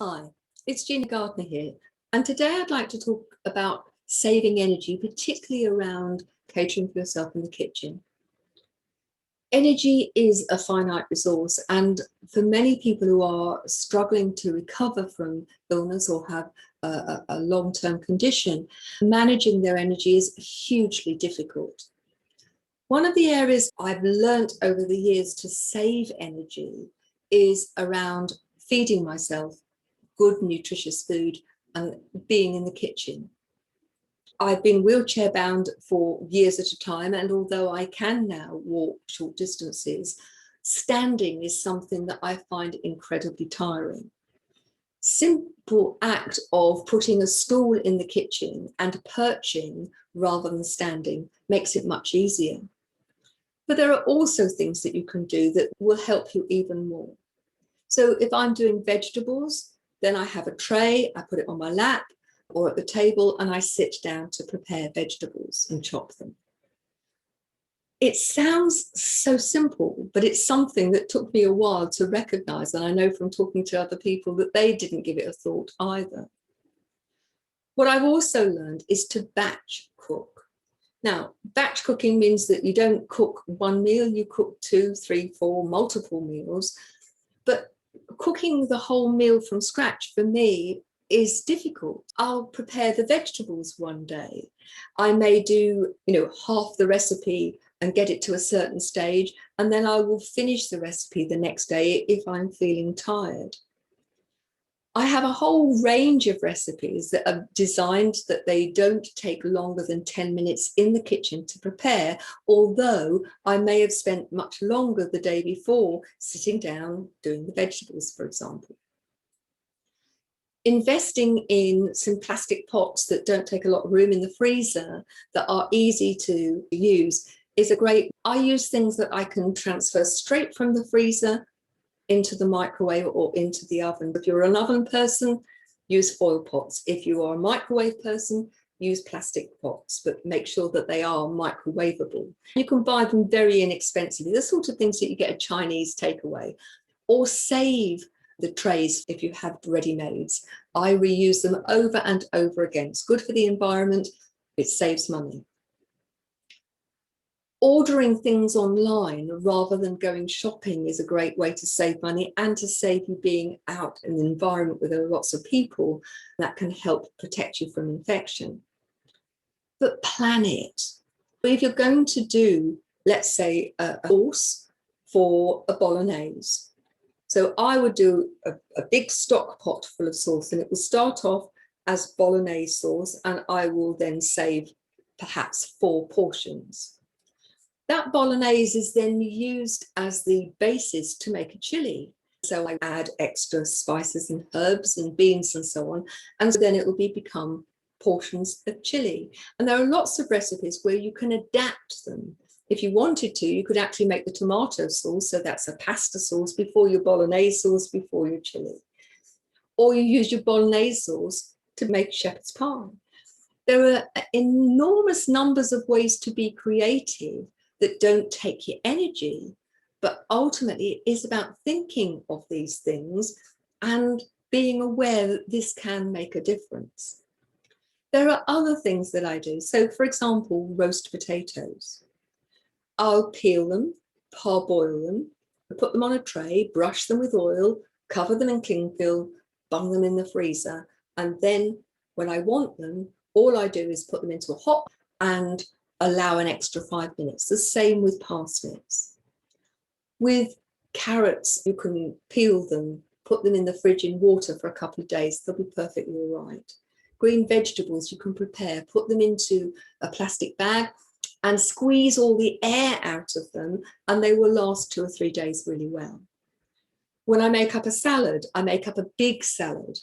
Hi, it's Gina Gardner here, and today I'd like to talk about saving energy, particularly around catering for yourself in the kitchen. Energy is a finite resource, and for many people who are struggling to recover from illness or have a long-term condition, managing their energy is hugely difficult. One of the areas I've learnt over the years to save energy is around feeding myself good, nutritious food and being in the kitchen. I've been wheelchair bound for years at a time, and although I can now walk short distances, standing is something that I find incredibly tiring. Simple act of putting a stool in the kitchen and perching rather than standing makes it much easier. But there are also things that you can do that will help you even more. So if I'm doing vegetables, then I have a tray, I put it on my lap or at the table, and I sit down to prepare vegetables and chop them. It sounds so simple, but it's something that took me a while to recognize. And I know from talking to other people that they didn't give it a thought either. What I've also learned is to batch cook. Now, batch cooking means that you don't cook one meal, you cook 2, 3, 4, multiple meals. But cooking the whole meal from scratch for me is difficult. I'll prepare the vegetables one day. I may do, half the recipe and get it to a certain stage, and then I will finish the recipe the next day if I'm feeling tired. I have a whole range of recipes that are designed that they don't take longer than 10 minutes in the kitchen to prepare, although I may have spent much longer the day before sitting down doing the vegetables, for example. Investing in some plastic pots that don't take a lot of room in the freezer that are easy to use is I use things that I can transfer straight from the freezer into the microwave or into the oven. If you're an oven person, use foil pots. If you are a microwave person, use plastic pots, but make sure that they are microwavable. You can buy them very inexpensively, the sort of things that you get a Chinese takeaway, or save the trays if you have ready-mades. I reuse them over and over again. It's good for the environment, it saves money. Ordering things online rather than going shopping is a great way to save money and to save you being out in an environment where there are lots of people. That can help protect you from infection. But plan it. If you're going to do, let's say, a course for a Bolognese, so I would do a big stock pot full of sauce, and it will start off as Bolognese sauce, and I will then save perhaps 4 portions. That Bolognese is then used as the basis to make a chili. So I add extra spices and herbs and beans and so on. And so then it will become portions of chili. And there are lots of recipes where you can adapt them. If you wanted to, you could actually make the tomato sauce. So that's a pasta sauce before your Bolognese sauce, before your chili. Or you use your Bolognese sauce to make shepherd's pie. There are enormous numbers of ways to be creative that don't take your energy, but ultimately it is about thinking of these things and being aware that this can make a difference. There are other things that I do. So for example, roast potatoes. I'll peel them, parboil them, put them on a tray, brush them with oil, cover them in cling film, bung them in the freezer. And then when I want them, all I do is put them into a hot and allow an extra 5 minutes. The same with parsnips. With carrots, you can peel them, put them in the fridge in water for a couple of days. They'll be perfectly all right. Green vegetables, you can prepare, put them into a plastic bag and squeeze all the air out of them, and they will last 2 or 3 days really well. When I make up a salad, I make up a big salad.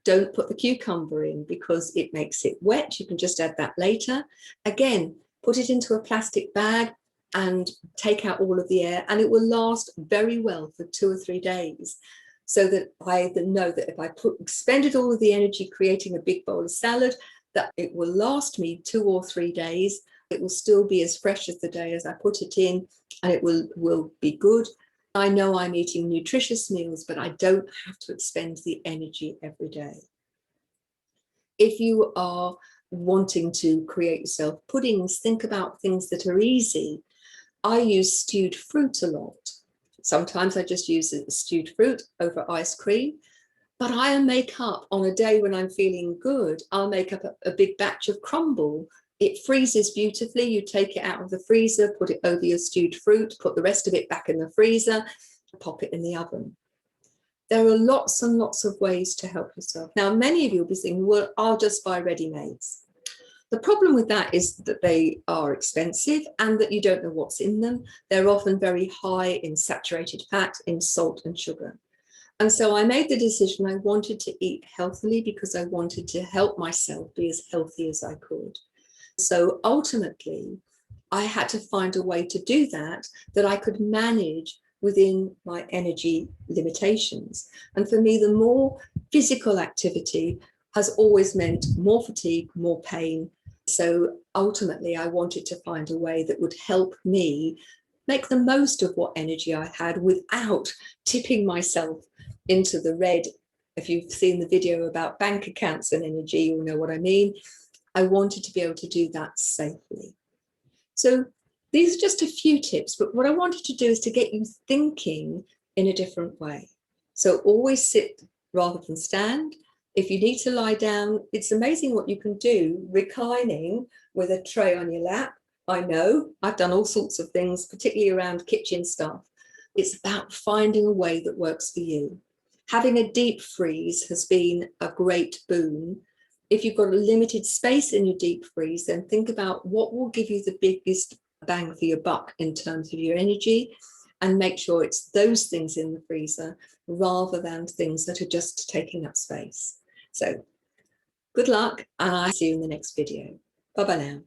Don't put the cucumber in because it makes it wet. You can just add that later. Again, put it into a plastic bag and take out all of the air, and it will last very well for 2 or 3 days. So that I know that if I expended all of the energy creating a big bowl of salad, that it will last me 2 or 3 days. It will still be as fresh as the day as I put it in, and it will be good. I know I'm eating nutritious meals, but I don't have to expend the energy every day. If you are wanting to create yourself puddings, think about things that are easy. I use stewed fruit a lot. Sometimes I just use stewed fruit over ice cream, but I'll make up on a day when I'm feeling good, I'll make up a big batch of crumble. It freezes beautifully. You take it out of the freezer, put it over your stewed fruit, put the rest of it back in the freezer, pop it in the oven. There are lots and lots of ways to help yourself. Now, many of you will be thinking, well, I'll just buy ready-mades. The problem with that is that they are expensive and that you don't know what's in them. They're often very high in saturated fat, in salt and sugar. And so I made the decision I wanted to eat healthily because I wanted to help myself be as healthy as I could. So ultimately, I had to find a way to do that I could manage within my energy limitations. And for me, the more physical activity has always meant more fatigue, more pain. So ultimately, I wanted to find a way that would help me make the most of what energy I had without tipping myself into the red. If you've seen the video about bank accounts and energy, you'll know what I mean. I wanted to be able to do that safely. So these are just a few tips, but what I wanted to do is to get you thinking in a different way. So always sit rather than stand. If you need to lie down, it's amazing what you can do reclining with a tray on your lap. I know, I've done all sorts of things, particularly around kitchen stuff. It's about finding a way that works for you. Having a deep freeze has been a great boon. If you've got a limited space in your deep freeze, then think about what will give you the biggest bang for your buck in terms of your energy, and make sure it's those things in the freezer rather than things that are just taking up space. So good luck, and I'll see you in the next video. Bye-bye now.